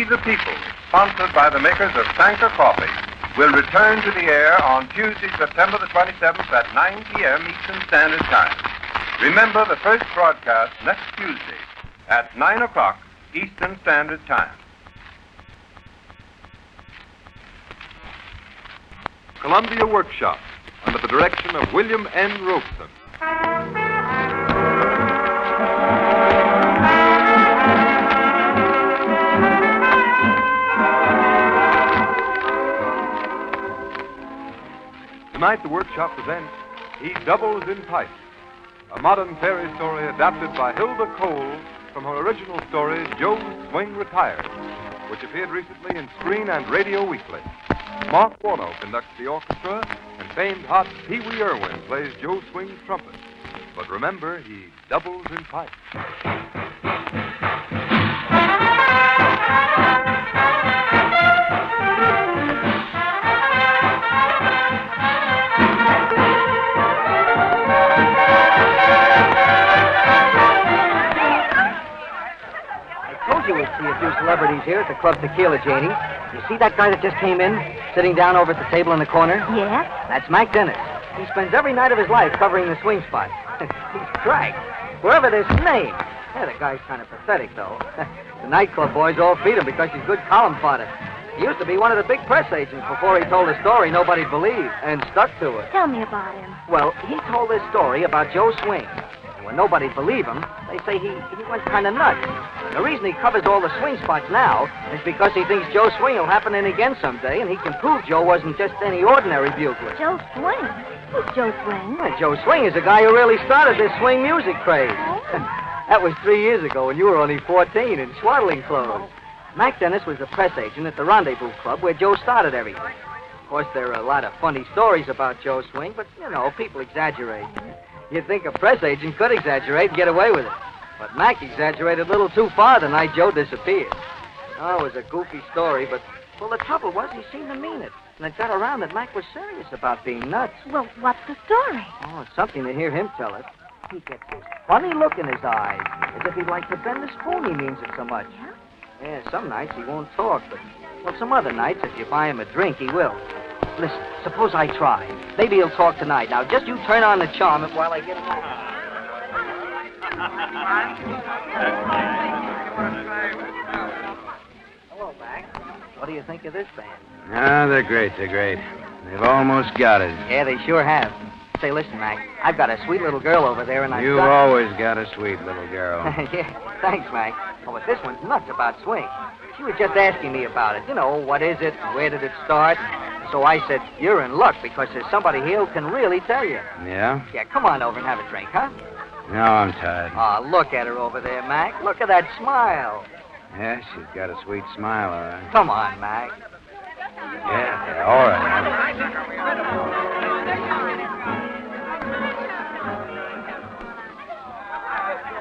the People, sponsored by the makers of Sanker Coffee, will return to the air on Tuesday, September the 27th at 9 p.m. Eastern Standard Time. Remember the first broadcast next Tuesday at 9 o'clock Eastern Standard Time. Columbia Workshop, under the direction of William N. Robeson. Tonight, the Workshop presents He Doubles in Pipes, a modern fairy story adapted by Hilda Cole from her original story, Joe Swing Retired, which appeared recently in Screen and Radio Weekly. Mark Warno conducts the orchestra, and famed hot Pee Wee Irwin plays Joe Swing's trumpet. But remember, he doubles in pipes. You would see a few celebrities here at the Club Tequila, Janie. You see that guy that just came in, sitting down over at the table in the corner? Yes? That's Mac Dennis. He spends every night of his life covering the swing spots. He's cracked. Wherever there's a name. Yeah, the guy's kind of pathetic, though. The nightclub boys all feed him because he's good column fodder. He used to be one of the big press agents before he told a story nobody believed and stuck to it. Tell me about him. Well, he told this story about Joe Swing. And when nobody believed him, they say he went kind of nuts. The reason he covers all the swing spots now is because he thinks Joe Swing will happen in again someday, and he can prove Joe wasn't just any ordinary bugler. Joe Swing? Who's Joe Swing? Well, Joe Swing is the guy who really started this swing music craze. That was 3 years ago when you were only 14 in swaddling clothes. Mac Dennis was the press agent at the Rendezvous Club where Joe started everything. Of course, there are a lot of funny stories about Joe Swing, but, people exaggerate. You'd think a press agent could exaggerate and get away with it. But Mac exaggerated a little too far the night Joe disappeared. Oh, it was a goofy story, but, the trouble was he seemed to mean it. And it got around that Mac was serious about being nuts. Well, what's the story? Oh, it's something to hear him tell it. He gets this funny look in his eyes, as if he'd like to bend the spoon, he means it so much. Yeah, some nights he won't talk, but, some other nights, if you buy him a drink, he will. Listen, suppose I try. Maybe he'll talk tonight. Now, just you turn on the charm while I get him on. Hello, Mac. What do you think of this band? Ah, they're great. They've almost got it. Yeah, they sure have. Say, listen, Mac, I've got a sweet little girl over there, and I've You've always got a sweet little girl. Yeah, thanks, Mac. Oh, but this one's nuts about swing. She was just asking me about it. What is it? Where did it start? So I said, you're in luck because there's somebody here who can really tell you. Yeah? Yeah, come on over and have a drink, huh? No, I'm tired. Oh, look at her over there, Mac. Look at that smile. Yeah, she's got a sweet smile, all right. Come on, Mac. Yeah, all right.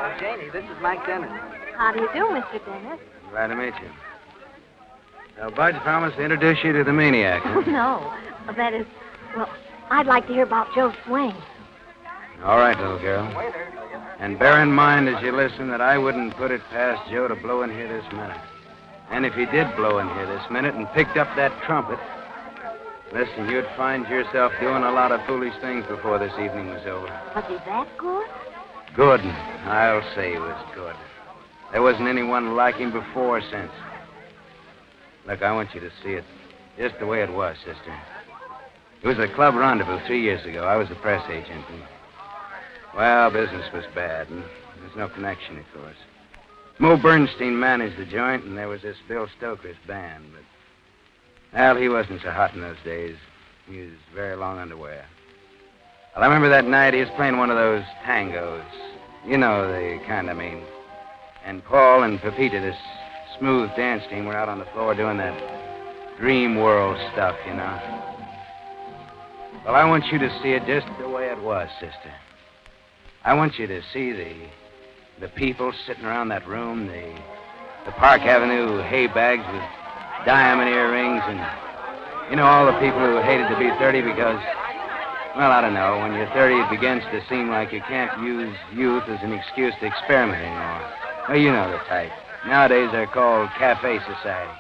Oh, Janie, this is Mac Dennis. How do you do, Mr. Dennis? Glad to meet you. Now, Budge promised to introduce you to the maniac. Oh, no. That is, I'd like to hear about Joe Swing. All right, little girl. And bear in mind as you listen that I wouldn't put it past Joe to blow in here this minute. And if he did blow in here this minute and picked up that trumpet, listen, you'd find yourself doing a lot of foolish things before this evening was over. Was he that good? Good. I'll say he was good. There wasn't anyone like him before or since. Look, I want you to see it just the way it was, sister. It was a club rendezvous 3 years ago. I was the press agent. And, business was bad, and there's no connection, of course. Mo Bernstein managed the joint, and there was this Bill Stoker's band. But, he wasn't so hot in those days. He was very long underwear. Well, I remember that night he was playing one of those tangos. You know the kind I mean. And Paul and Pepita, this smooth dance team, were out on the floor doing that dream world stuff, Well, I want you to see it just the way it was, sister. I want you to see the people sitting around that room, the Park Avenue hay bags with diamond earrings, and, all the people who hated to be 30 because, I don't know, when you're 30 it begins to seem like you can't use youth as an excuse to experiment anymore. Well, you know the type. Nowadays, they're called Cafe Society.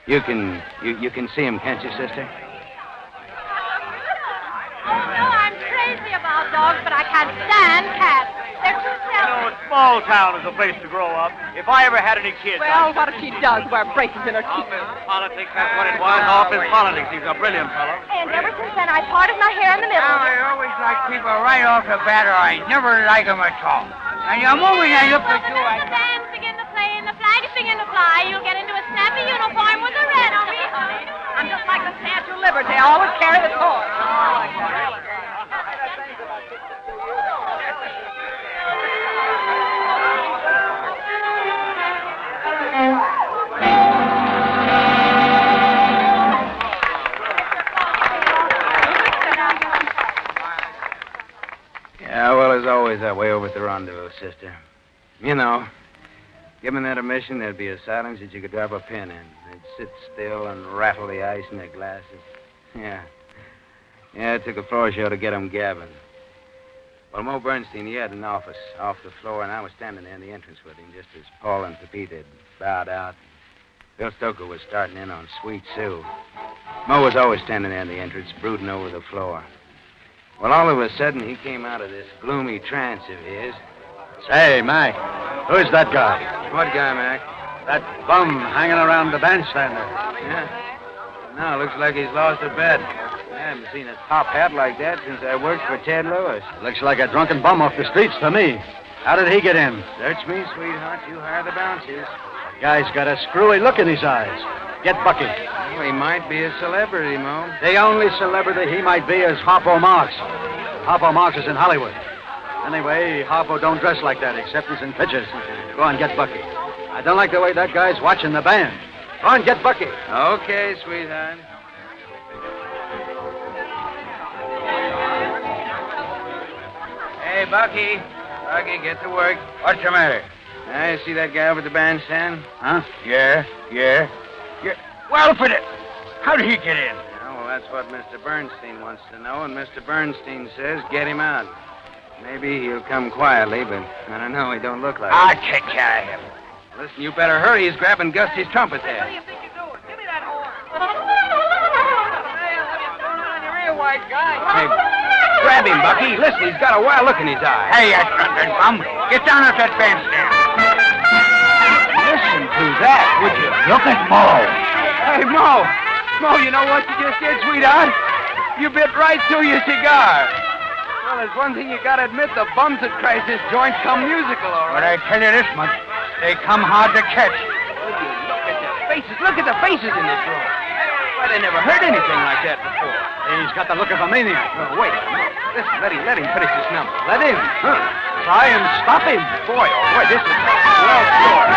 You can see them, can't you, sister? Oh, no, I'm crazy about dogs, but I can't stand cats. They're too selfish. A small town is a place to grow up. If I ever had any kids... Well, what if she does wear braces in her teeth? Politics, that's what it was. Office politics. He's a brilliant fellow. And ever since then, I parted my hair in the middle. I always like people right off the bat, or I never like them at all. And the moment I look at you, The bands begin to play and the flags begin to fly. You'll get into a snappy uniform with a red on it. I'm just like the Statue of Liberty. I always carry the sword. Yeah, well, there's always that way over at the rendezvous, sister. You know, given that admission, there'd be a silence that you could drop a pin in. They'd sit still and rattle the ice in their glasses. Yeah, it took a floor show to get them gabbing. Well, Mo Bernstein, he had an office off the floor, and I was standing there in the entrance with him just as Paul and Pepita had bowed out. Bill Stoker was starting in on Sweet Sue. Mo was always standing there in the entrance, brooding over the floor. Well, all of a sudden, he came out of this gloomy trance of his. Say, Mac, who's that guy? What guy, Mac? That bum hanging around the bandstand there. Yeah. No, looks like he's lost a bet. I haven't seen a top hat like that since I worked for Ted Lewis. Looks like a drunken bum off the streets to me. How did he get in? Search me, sweetheart. You hire the bouncers. The guy's got a screwy look in his eyes. Get Bucky. Well, he might be a celebrity, Mo. The only celebrity he might be is Harpo Marx. Harpo Marx is in Hollywood. Anyway, Harpo don't dress like that except he's in pictures. Go on, get Bucky. I don't like the way that guy's watching the band. Go on, get Bucky. Okay, sweetheart. Hey, Bucky. Bucky, get to work. what's the matter? I see that guy over at the bandstand? Huh? Yeah. Well, how did he get in? Yeah, well, that's what Mr. Bernstein wants to know, and Mr. Bernstein says get him out. Maybe he'll come quietly, but I don't know. He don't look like I'll it. take care of him. Listen, you better hurry. He's grabbing Gusty's trumpet there. Give me that horn. You're a white guy. Hey, grab him, Bucky. Listen, he's got a wild look in his eye. Hey, you drunken bum. Get down off that bandstand. Listen to that, would you? Look at Mo. Hey, Mo. Mo, you know what you just did, sweetheart? You bit right through your cigar. Well, there's one thing you gotta admit. The bums that crash this joint come musical, all But right. I tell you this much. They come hard to catch. Look at the faces. Look at the faces in this room. Why, they never heard anything like that before. He's got the look of a maniac. Oh, wait. Listen, let him finish this number. Let him. Try and stop him. Boy, oh, boy, this is a swell story.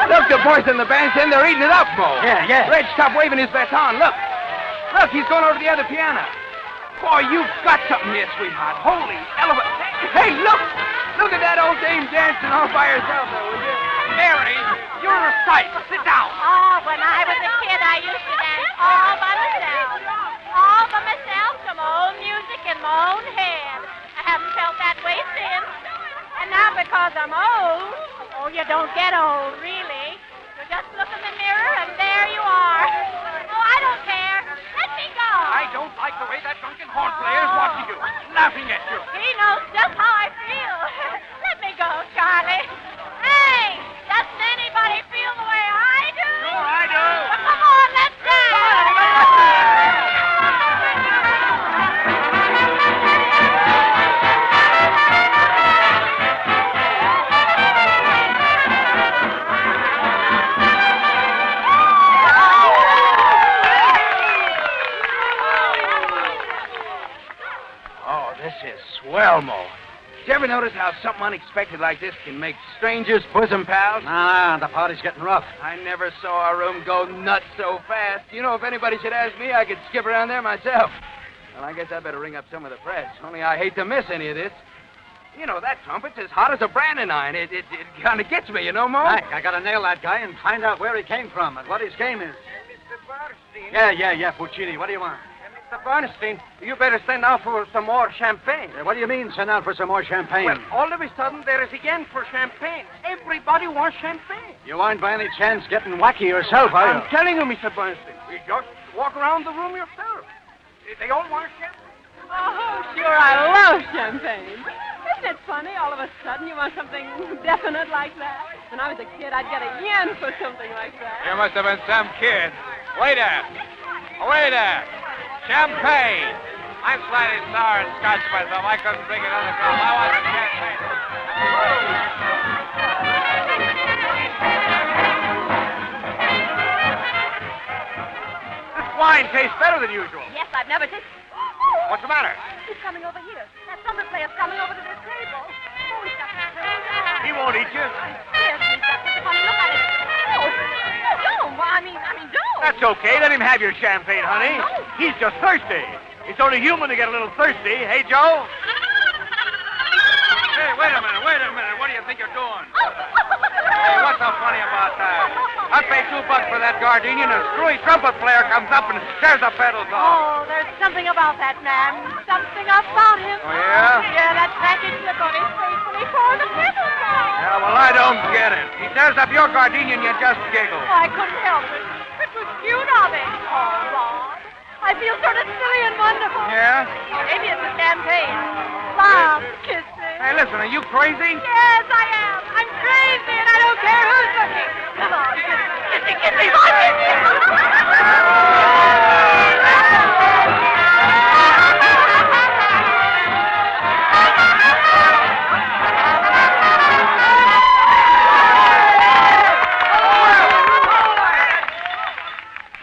Look, the boys in the bandstand, they're eating it up, Mo. Yeah. Red, stop waving his baton. Look, he's going over to the other piano. Boy, you've got something here, sweetheart. Holy elephant. Hey, look at that old dame dancing all by herself there, would you? Mary, you're a sight. Sit down. Oh, when I was a kid, I used to dance all by myself. All by myself to my own music in my own head. I haven't felt that way since. And now because I'm old, oh, you don't get old, really. You just look in the mirror and there you are. Oh, I don't care. Let me go. I don't like the way that drunken horn player's watching you, laughing at you. He knows just how I feel. Let me go, Charlie. Hey, doesn't anybody feel the way I do? Sure, I do. Well, come on, let's dance. Oh, this is swell, Mo. Did you ever notice how something unexpected like this can make strangers bosom pals? Nah, the party's getting rough. I never saw a room go nuts so fast. You know, if anybody should ask me, I could skip around there myself. Well, I guess I better ring up some of the press. Only I hate to miss any of this. You know, that trumpet's as hot as a branding iron. It kind of gets me, you know, Mo? Mac, I gotta nail that guy and find out where he came from and what his game is. Mr. Bernstein. Yeah, Puccini. What do you want? Mr. Bernstein, you better send out for some more champagne. What do you mean, send out for some more champagne? Well, all of a sudden, there is again for champagne. Everybody wants champagne. You aren't by any chance getting wacky yourself, are you? I'm telling you, Mr. Bernstein. You just walk around the room yourself. They all want champagne. Oh, sure, I love champagne. Isn't it funny? All of a sudden, you want something definite like that? When I was a kid, I'd get a yen for something like that. You must have been some kid. Waiter! Waiter! Champagne! I'm slightly sour and scotch myself. I couldn't drink another cup. I want some champagne. This wine tastes better than usual. Yes, I've never tasted... What's the matter? He's coming over here. That trumpet player's coming over to this table. Oh, he's got such crazy... He won't eat you. Yes, he's got such a funny look at it. Oh, don't. I mean, don't. That's okay. Let him have your champagne, honey. No. He's just thirsty. It's only human to get a little thirsty. Hey, Joe? Hey, wait a minute. What do you think you're doing? Hey, what's so funny about that? I paid $2 for that gardenia, and a screwy trumpet player comes up and tears the pedals off. Oh, there's something about that man. Something about him. Oh, yeah? Yeah, that package look on his face when he tore the pedals off. Yeah, well, I don't get it. He tears up your gardenia, and you just giggle. Oh, I couldn't help it. It was cute of him. Oh, Bob. I feel sort of silly and wonderful. Yeah? Maybe it's the champagne. Bob, kiss me. Hey, listen, are you crazy? Yes, I am. I'm crazy, and I don't care who's looking. Come on, kiss me, Bob, kiss me.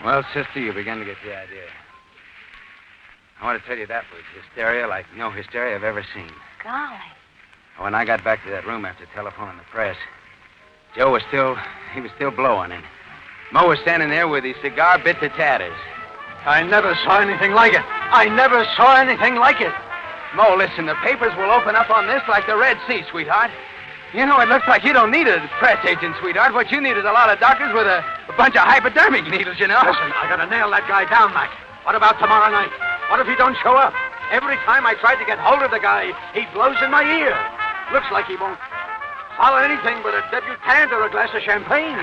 Well, sister, you begin to get the idea. I want to tell you that was hysteria like no hysteria I've ever seen. Golly. When I got back to that room after telephoning the press, Joe was still blowing, and Mo was standing there with his cigar bit to tatters. I never saw anything like it. I never saw anything like it. Mo, listen, the papers will open up on this like the Red Sea, sweetheart. You know, it looks like you don't need a press agent, sweetheart. What you need is a lot of doctors with a bunch of hypodermic needles, you know. Listen, I gotta nail that guy down, Mac. What about tomorrow night? What if he don't show up? Every time I tried to get hold of the guy, he blows in my ear. Looks like he won't swallow anything but a debutante or a glass of champagne.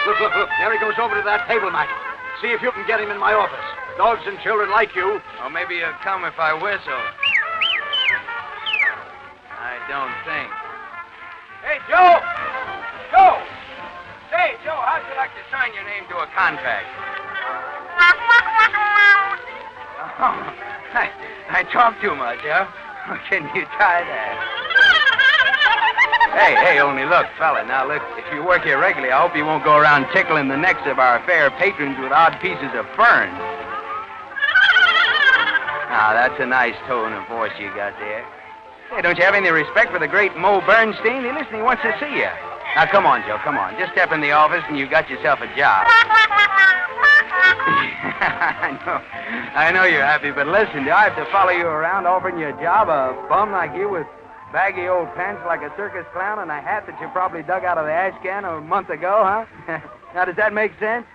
Look. There he goes over to that table, Mac. See if you can get him in my office. Dogs and children like you. Or maybe he'll come if I whistle. I don't think. Hey, Joe! Joe! Say, Joe, how'd you like to sign your name to a contract? Oh, I talk too much, huh? Can you try that? Hey, only look, fella, now look, if you work here regularly, I hope you won't go around tickling the necks of our fair patrons with odd pieces of fern. Now, that's a nice tone of voice you got there. Hey, don't you have any respect for the great Mo Bernstein? Listen, he wants to see you. Now, come on, Joe, come on. Just step in the office and you got yourself a job. I know you're happy, but listen, do I have to follow you around offering you a job, a bum like you with baggy old pants like a circus clown and a hat that you probably dug out of the ash can a month ago, huh? Now, does that make sense?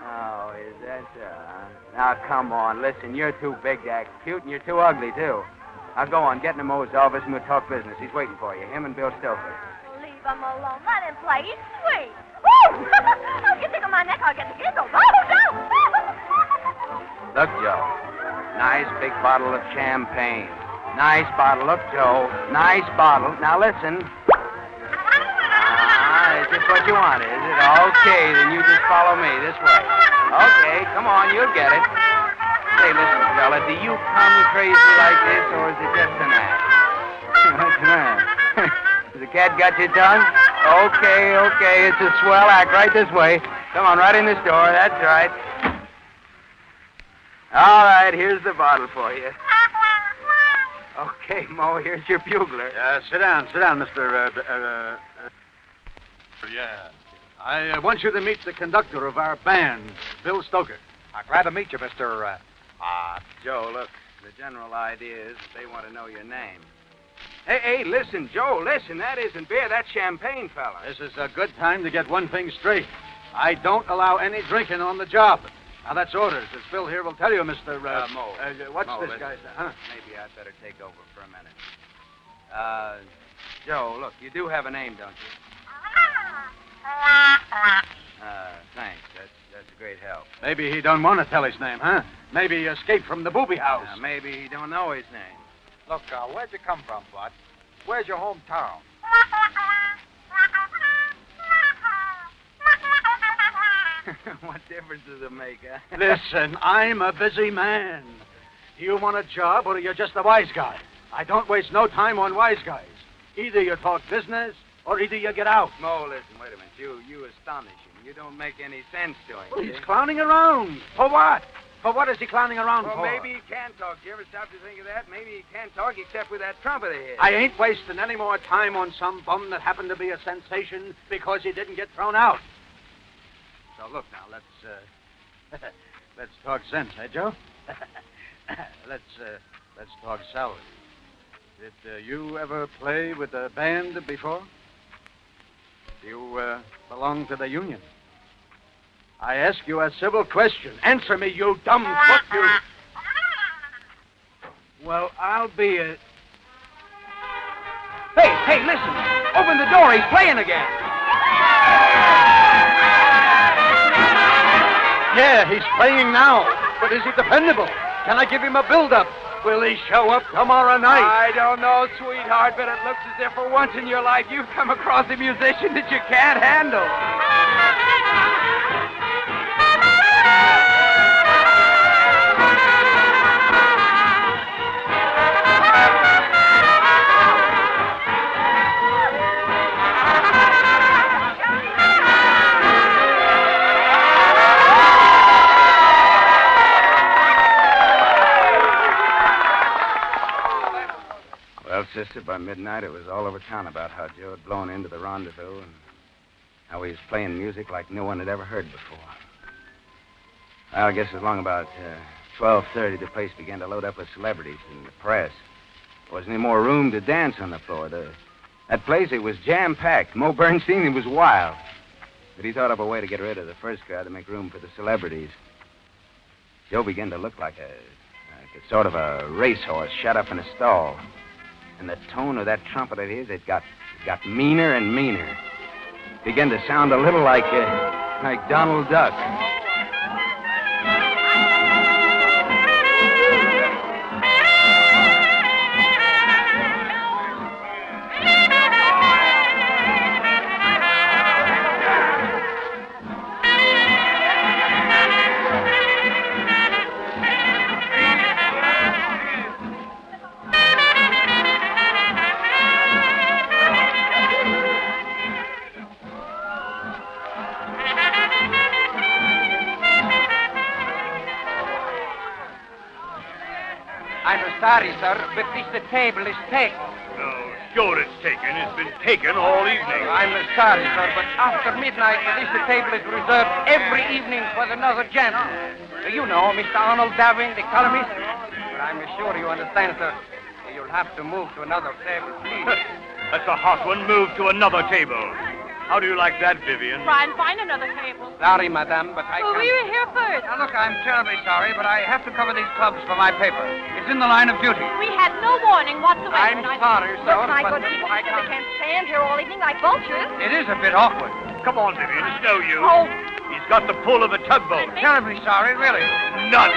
Oh, is that so, huh? Now, come on, listen, you're too big to act cute and you're too ugly, too. Now, go on, get into Mo's office and we'll talk business. He's waiting for you, him and Bill Stoker. Leave him alone. Let him play. He's sweet. Woo! Oh, you tickle my neck, I'll get the giggles. Oh, no! Look, Joe. Nice big bottle of champagne. Nice bottle. Look, Joe. Nice bottle. Now, listen. Is this what you want, is it? Okay, then you just follow me this way. Okay, come on, you'll get it. Say, listen, fella, do you come crazy like this, or is it just an act? What's the matter? Has the cat got your tongue? Okay, it's a swell act. Right this way. Come on, right in this door. That's right. All right, here's the bottle for you. Okay, Mo, here's your bugler. Sit down, Mr. Yeah. I want you to meet the conductor of our band, Bill Stoker. I'm glad to meet you, Mr. Joe, look, the general idea is they want to know your name. Hey, listen, Joe, listen, that isn't beer, that's champagne, fella. This is a good time to get one thing straight. I don't allow any drinking on the job. Now, that's orders. As Phil here will tell you, Mr. Mo. What's Mo, this listen. guy's... Huh? Maybe I'd better take over for a minute. Joe, look, you do have a name, don't you? Thanks. That's a great help. Maybe he don't want to tell his name, huh? Maybe he escaped from the booby house. Maybe he don't know his name. Look, where'd you come from, Bud? Where's your hometown? What difference does it make, huh? Listen, I'm a busy man. You want a job or you're just a wise guy? I don't waste no time on wise guys. Either you talk business or either you get out. Mo, listen, wait a minute. You astonish him. You don't make any sense to him. Well, he's clowning around. For what? For what is he clowning around Well, for? maybe he can talk. You ever stop to think of that? Maybe he can't talk except with that trumpet of his. I ain't wasting any more time on some bum that happened to be a sensation because he didn't get thrown out. So look now, let's talk sense, eh, Joe? let's talk salary. Did you ever play with a band before? Do you belong to the union? I ask you a civil question. Answer me, you dumb foot, you. Well, I'll be a... Hey, listen. Open the door. He's playing again. Yeah, he's playing now. But is he dependable? Can I give him a build-up? Will he show up tomorrow night? I don't know, sweetheart, but it looks as if for once in your life you've come across a musician that you can't handle. Well, sister, by midnight it was all over town about how Joe had blown into the rendezvous and how he was playing music like no one had ever heard before. Well, I guess it was long about 12:30 the place began to load up with celebrities and the press. There wasn't any more room to dance on the floor. That place, it was jam-packed. Mo Bernstein, it was wild. But he thought of a way to get rid of the first crowd to make room for the celebrities. Joe began to look like a sort of a racehorse shut up in a stall. And the tone of that trumpet of his, it got meaner and meaner. Began to sound a little like Donald Duck. I'm sorry, sir, but this table is taken. No, sure it's taken. It's been taken all evening. I'm sorry, sir, but after midnight, this table is reserved every evening for another gentleman. You know, Mr. Arnold Darwin, the columnist. But I'm sure you understand, sir. You'll have to move to another table, please. That's a hot one. Move to another table. How do you like that, Vivian? Try and find another table. Sorry, madame, but I Well, we can't... were here first. Now, look, I'm terribly sorry, but I have to cover these clubs for my paper. It's in the line of duty. We had no warning whatsoever. I'm sorry, sir, Look, my but good people, I they can't... can't stand here all evening like vultures. It is a bit awkward. Come on, Vivian. It's no use. Oh. He's got the pull of a tugboat. Terribly sorry, really. Nuts.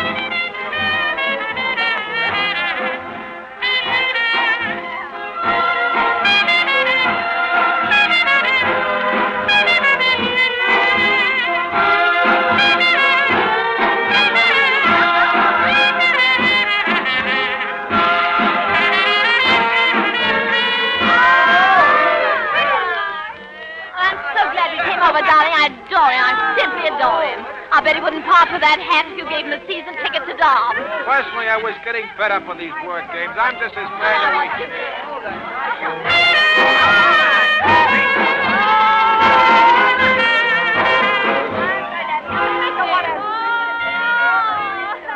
I'm so glad you came over, darling. I adore him. I simply adore him. I bet he wouldn't part with that hat if you gave him a season ticket to Dobbs. Personally, I was getting fed up with these word games. I'm just as glad as we can.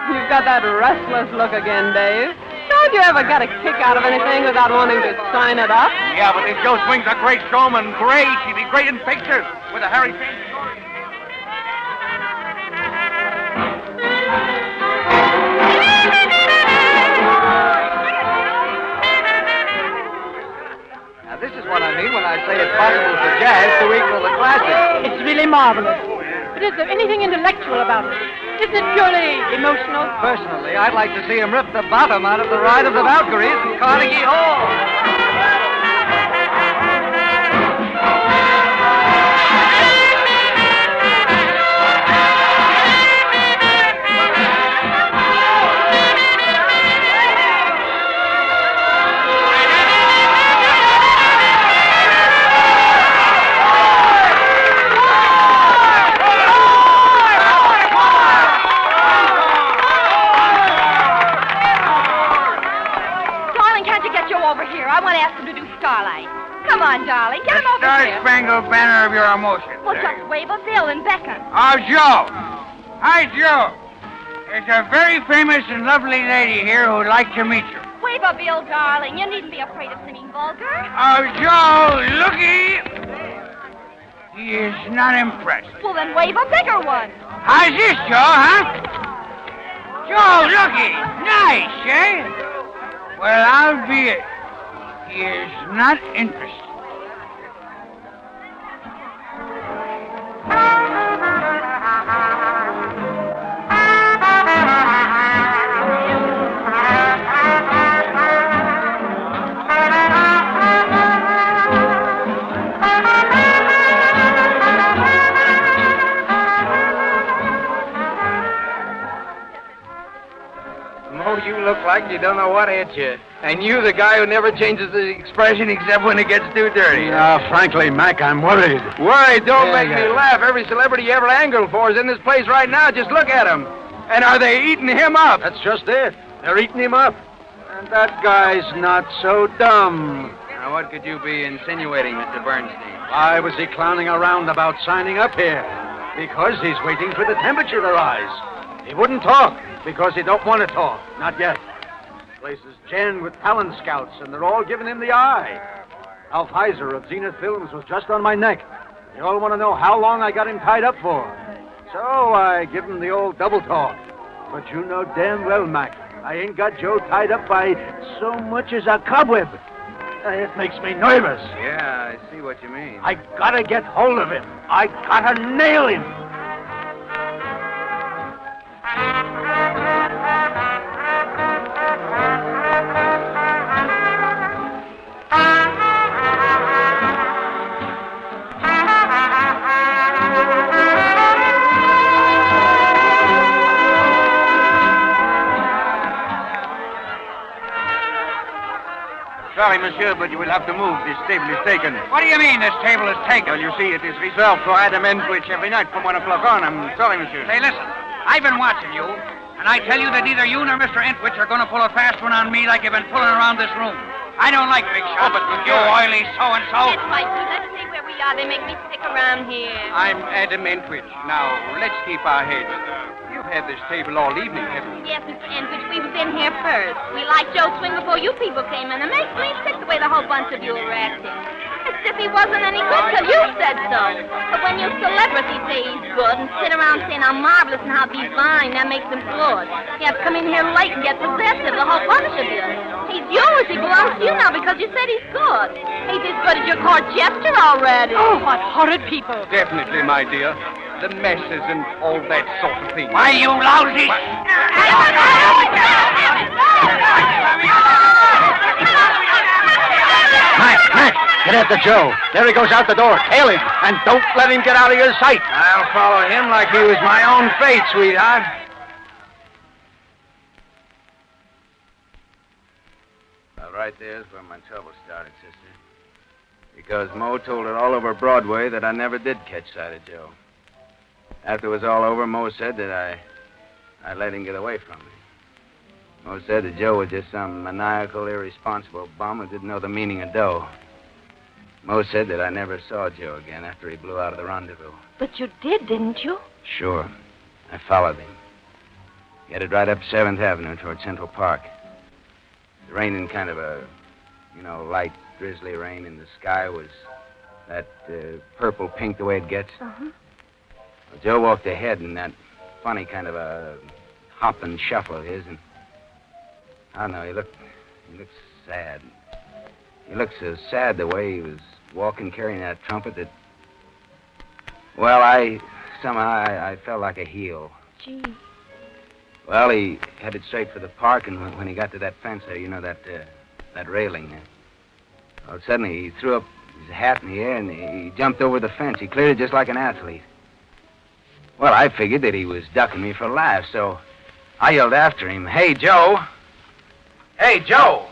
You've got that restless look again, Dave. Don't you ever get a kick out of anything without wanting to sign it up? Yeah, but this Joe Swing's a great showman. Great. He'd be great in pictures with a Harry Payne story. This is what I mean when I say it's possible for jazz to equal the classics. It's really marvelous. But is there anything intellectual about it? Isn't it purely emotional? Personally, I'd like to see him rip the bottom out of the Ride of the Valkyries in Carnegie Hall. I want to ask him to do Starlight. Come on, darling. Get him over here. Star-Spangled Banner of your emotion. Well, just wave a bill and beckon. Oh, Joe. Hi, Joe. There's a very famous and lovely lady here who'd like to meet you. Wave a bill, darling. You needn't be afraid of seeming vulgar. Oh, Joe, looky. He is not impressed. Well, then wave a bigger one. How's this, Joe, huh? Joe, looky. Nice, eh? Well, I'll be it. He is not interested. You look like you don't know what hit you. And you, the guy who never changes the expression except when it gets too dirty. Frankly, Mac, I'm worried. Worried? Don't make me laugh. Every celebrity you ever angled for is in this place right now. Just look at him. And are they eating him up? That's just it. They're eating him up. And that guy's not so dumb. Now, what could you be insinuating, Mr. Bernstein? Why was he clowning around about signing up here? Because he's waiting for the temperature to rise. He wouldn't talk because he don't want to talk. Not yet. The place is jammed with talent scouts, and they're all giving him the eye. Alf Heiser of Zenith Films was just on my neck. They all want to know how long I got him tied up for. So I give him the old double talk. But you know damn well, Mac, I ain't got Joe tied up by so much as a cobweb. It makes me nervous. Yeah, I see what you mean. I gotta get hold of him. I gotta nail him. Sorry, monsieur, but you will have to move. This table is taken. What do you mean, this table is taken? Well, you see, it is reserved for Adam Entwich every night from 1 o'clock on. I'm sorry, monsieur. Say, listen. I've been watching you, and I tell you that neither you nor Mr. Entwich are going to pull a fast one on me like you've been pulling around this room. I don't like big shots. But you oily so-and-so. It's right, too. Let's see where we are. They make me sick around here. I'm Adam Entwich. Now, let's keep our heads. You've had this table all evening, haven't you? Yes, Mr. Entwich, we was in here first. We liked Joe Swing before you people came in. It makes me sick the way the whole bunch of you are acting. As if he wasn't any good till you said so. But when you celebrities say he's good and sit around saying how marvelous and how divine, that makes him good. You have to come in here late and get possessive, the whole bunch of you. He's yours. He belongs to you now because you said he's good. He's as good as your court jester already. Oh, what horrid people. Definitely, my dear. The messes and all that sort of thing. Why, you lousy... Mac, get after Joe. There he goes out the door. Tail him, and don't let him get out of your sight. I'll follow him like he was my own fate, sweetheart. Well, right there's where my trouble started, sister. Because Mo told it all over Broadway that I never did catch sight of Joe. After it was all over, Mo said that I let him get away from me. Mo said that Joe was just some maniacal, irresponsible bum who didn't know the meaning of dough. Mo said that I never saw Joe again after he blew out of the rendezvous. But you did, didn't you? Sure. I followed him. He headed right up 7th Avenue toward Central Park. It was raining kind of a, light, drizzly rain, and the sky was that purple-pink the way it gets. Uh-huh. Well, Joe walked ahead in that funny kind of a hop and shuffle of his, and I don't know, he looked sad. He looked so sad the way he was walking carrying that trumpet that... Well, I felt like a heel. Gee. Well, he headed straight for the park, and when he got to that fence there, that railing there. Well, suddenly he threw up his hat in the air, and he jumped over the fence. He cleared it just like an athlete. Well, I figured that he was ducking me for a laugh, so I yelled after him, "Hey, Joe! Hey, Joe!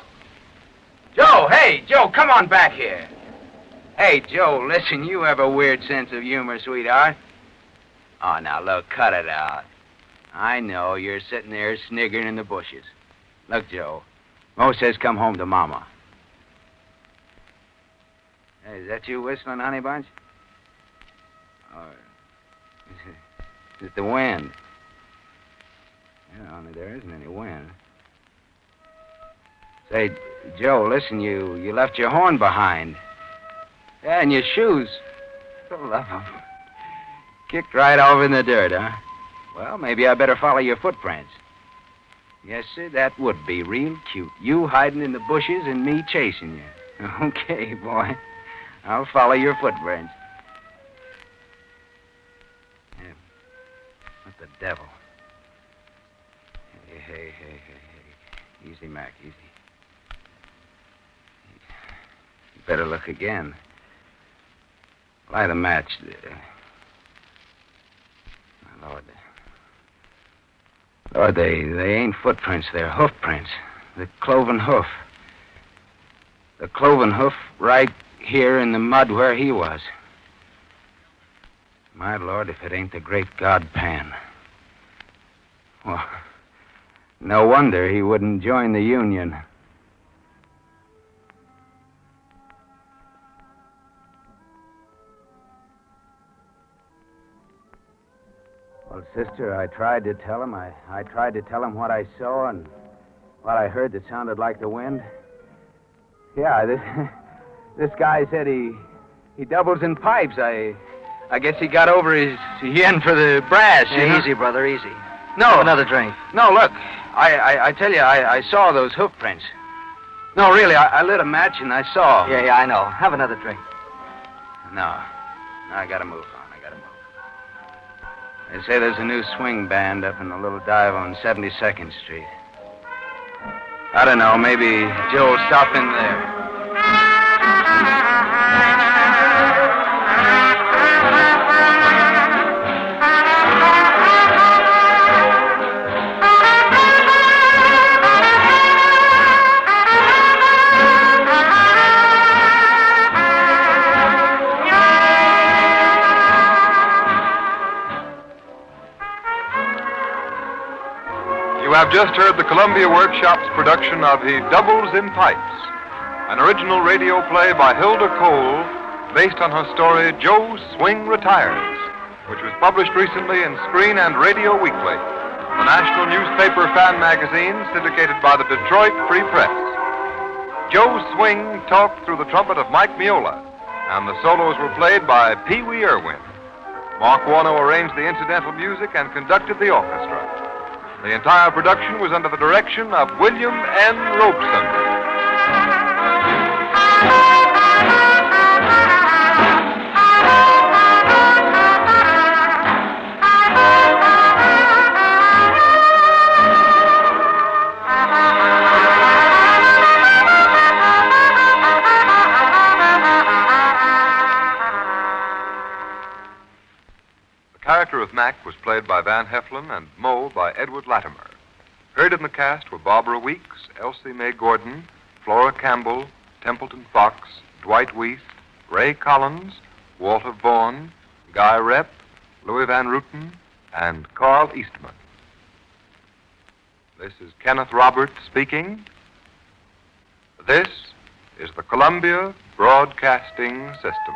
Joe, hey, Joe, come on back here. Hey, Joe, listen, you have a weird sense of humor, sweetheart. Oh, now, look, cut it out. I know you're sitting there sniggering in the bushes. Look, Joe, Mo says come home to Mama." Hey, is that you whistling, Honey Bunch? Or is it the wind? Yeah, only there isn't any wind. Say, Joe, listen, you left your horn behind. Yeah, and your shoes. For the love of 'em. Kicked right over in the dirt, huh? Well, maybe I better follow your footprints. Yes, sir, that would be real cute. You hiding in the bushes and me chasing you. Okay, boy. I'll follow your footprints. Yeah. What the devil? Hey. Easy, Mac, easy. You better look again. Light a match. My Lord. Lord, they ain't footprints. They're hoof prints. The cloven hoof. The cloven hoof right here in the mud where he was. My Lord, if it ain't the great God Pan. Well, no wonder he wouldn't join the Union. Well, sister, I tried to tell him. I tried to tell him what I saw and what I heard that sounded like the wind. Yeah, this guy said he doubles in pipes. I guess he got over his yen for the brass. Yeah, easy, brother, easy. No. Have another drink. No, look. I tell you, I saw those hoof prints. No, really, I lit a match and I saw. Yeah, I know. Have another drink. No, I gotta move on. They say there's a new swing band up in the little dive on 72nd Street. I don't know, maybe Joe'll stop in there. You have just heard the Columbia Workshop's production of He Doubles in Pipes, an original radio play by Hilda Cole based on her story Joe Swing Retires, which was published recently in Screen and Radio Weekly, the national newspaper fan magazine syndicated by the Detroit Free Press. Joe Swing talked through the trumpet of Mike Miola, and the solos were played by Pee Wee Irwin. Mark Warno arranged the incidental music and conducted the orchestra. The entire production was under the direction of William N. Robeson. The character of Mac was played by Van Heflin and Mo by Edward Latimer. Heard in the cast were Barbara Weeks, Elsie Mae Gordon, Flora Campbell, Templeton Fox, Dwight Weiss, Ray Collins, Walter Vaughn, Guy Rep, Louis Van Ruten, and Carl Eastman. This is Kenneth Roberts speaking. This is the Columbia Broadcasting System.